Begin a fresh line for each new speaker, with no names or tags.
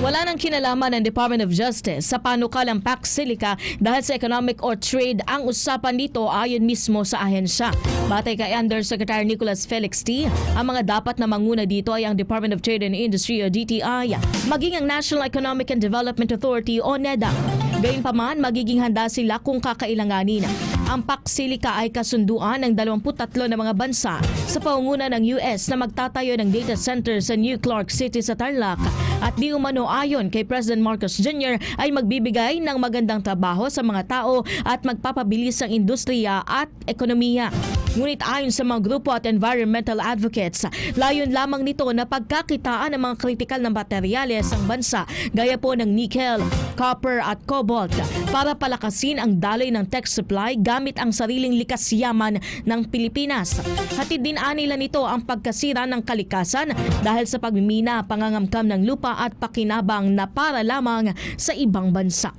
Wala nang kinalaman ng Department of Justice sa panukalang Pax Silica dahil sa economic or trade ang usapan dito ayon mismo sa ahensya. Batay kay Undersecretary Nicholas Felix T., ang mga dapat na manguna dito ay ang Department of Trade and Industry o DTI, maging ang National Economic and Development Authority o NEDA. Gayunpaman, magiging handa sila kung kakailanganin. Ang Pax Silica ay kasunduan ng 23 na mga bansa sa pangunguna ng US na magtatayo ng data center sa New Clark City sa Tarlac at di umano ayon kay President Marcos Jr. ay magbibigay ng magandang trabaho sa mga tao at magpapabilis ang industriya at ekonomiya. Ngunit ayon sa mga grupo at environmental advocates, layon lamang nito na pagkakitaan ng mga kritikal na materyales ng bansa gaya po ng nickel, copper at cobalt para palakasin ang daloy ng tech supply gamit ang sariling likas yaman ng Pilipinas. Hatid din nila nito ang pagkasira ng kalikasan dahil sa pagmimina, pangangamkam ng lupa at pakinabang na para lamang sa ibang bansa.